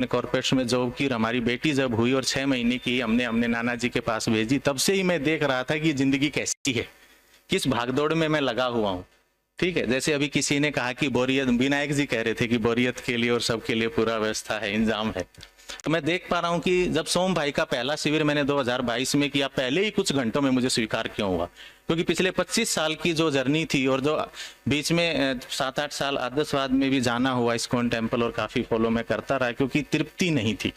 Corporates में job की और हमारी बेटी जब हुई और 6 महीने की हमने हमने नाना जी के पास भेजी, तब से ही मैं देख रहा था कि जिंदगी कैसी है, किस भागदौड़ में मैं लगा हुआ हूँ। ठीक है, जैसे अभी किसी ने कहा कि बोरियत, विनायक जी कह रहे थे कि बोरियत के लिए और सबके लिए पूरा व्यवस्था है, इंतजाम है। तो मैं देख पा रहा हूँ कि जब सोम भाई का पहला शिविर मैंने 2022 में किया, पहले ही कुछ घंटों में मुझे स्वीकार क्यों हुआ? क्योंकि पिछले 25 साल की जो जर्नी थी और जो बीच में 7-8 साल आदर्शवाद में भी जाना हुआ, इस्कॉन टेम्पल और काफी फॉलो में करता रहा, क्योंकि तृप्ति नहीं थी।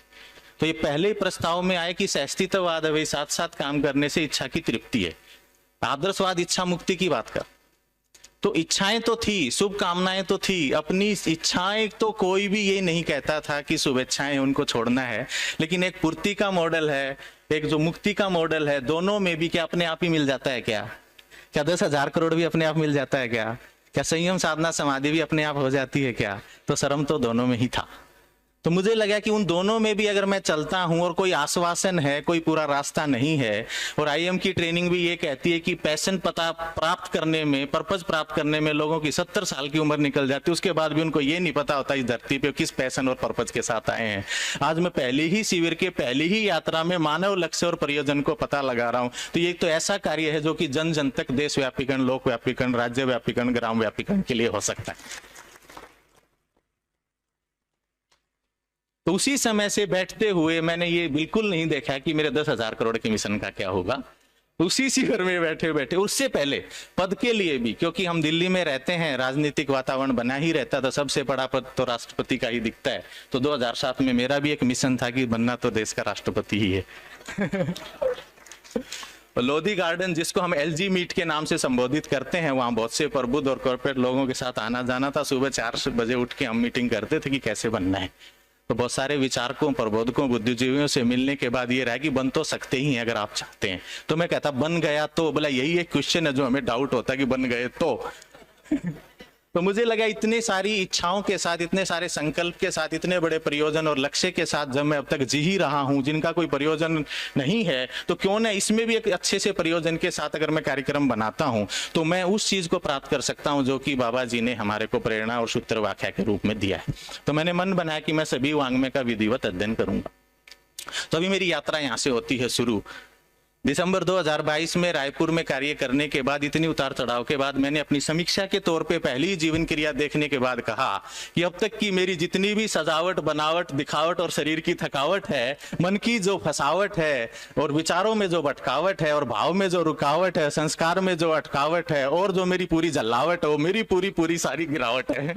तो ये पहले ही प्रस्ताव में आए कि सहिष्णुतावाद है, साथ साथ काम करने से इच्छा की तृप्ति है। आदर्शवाद इच्छा मुक्ति की बात कर, तो इच्छाएं तो थी, शुभकामनाएं तो थी, अपनी इच्छाएं तो कोई भी ये नहीं कहता था कि शुभेच्छाएं उनको छोड़ना है, लेकिन एक पूर्ति का मॉडल है, एक जो मुक्ति का मॉडल है, दोनों में भी क्या अपने आप ही मिल जाता है? क्या 10,000 करोड़ भी अपने आप मिल जाता है? क्या संयम साधना समाधि भी अपने आप हो जाती है? क्या तो श्रम तो दोनों में ही था। तो मुझे लगा कि उन दोनों में भी अगर मैं चलता हूं और कोई आश्वासन है, कोई पूरा रास्ता नहीं है, और आईएम की ट्रेनिंग भी ये कहती है कि पैशन पता प्राप्त करने में, पर्पज प्राप्त करने में लोगों की 70 साल की उम्र निकल जाती है, उसके बाद भी उनको ये नहीं पता होता इस धरती पे किस पैशन और पर्पज के साथ आए हैं। आज मैं पहले ही शिविर के पहली ही यात्रा में मानव लक्ष्य और प्रयोजन को पता लगा रहा हूं। तो ये तो ऐसा कार्य है जो कि जन जन तक, देश व्यापीकरण, लोक व्यापीकरण, राज्य व्यापीकरण, ग्राम व्यापीकरण के लिए हो सकता है। तो उसी समय से बैठते हुए मैंने ये बिल्कुल नहीं देखा कि मेरे 10,000 करोड़ के मिशन का क्या होगा। उसी शिविर में बैठे बैठे, उससे पहले पद के लिए भी, क्योंकि हम दिल्ली में रहते हैं, राजनीतिक वातावरण बना ही रहता, तो सबसे बड़ा पद तो राष्ट्रपति का ही दिखता है। तो 2007 में मेरा भी एक मिशन था कि बनना तो देश का राष्ट्रपति ही है। लोधी गार्डन, जिसको हम एलजी मीट के नाम से संबोधित करते हैं, वहां बहुत से प्रबुद्ध और कॉर्पोरेट लोगों के साथ आना जाना था। सुबह 4 बजे उठ के हम मीटिंग करते थे कि कैसे बनना है। तो बहुत सारे विचारकों, प्रबोधकों, बुद्धिजीवियों से मिलने के बाद ये रहा कि बन तो सकते ही हैं अगर आप चाहते हैं। तो मैं कहता बन गया तो, बोला यही एक क्वेश्चन है जो हमें डाउट होता है कि बन गए तो। तो मुझे लगा इतनी सारी इच्छाओं के साथ, इतने सारे संकल्प के साथ, इतने बड़े प्रयोजन और लक्ष्य के साथ जब मैं अब तक जी ही रहा हूं, जिनका कोई प्रयोजन नहीं है, तो क्यों ना इसमें भी एक अच्छे से प्रयोजन के साथ अगर मैं कार्यक्रम बनाता हूं तो मैं उस चीज को प्राप्त कर सकता हूं जो कि बाबा जी ने हमारे को प्रेरणा और सूत्र व्याख्या के रूप में दिया है। तो मैंने मन बनाया कि मैं सभी वांग्मय का विधिवत अध्ययन करूंगा। तो अभी मेरी यात्रा यहाँ से होती है शुरू। दिसंबर 2022 में रायपुर में कार्य करने के बाद, इतनी उतार चढ़ाव के बाद, मैंने अपनी समीक्षा के तौर पे पहली जीवन क्रिया देखने के बाद कहा कि अब तक की मेरी जितनी भी सजावट, बनावट, दिखावट और शरीर की थकावट है, मन की जो फसावट है और विचारों में जो भटकावट है और भाव में जो रुकावट है, संस्कार में जो अटकावट है और जो मेरी पूरी जलावट है, वो मेरी पूरी सारी गिरावट है।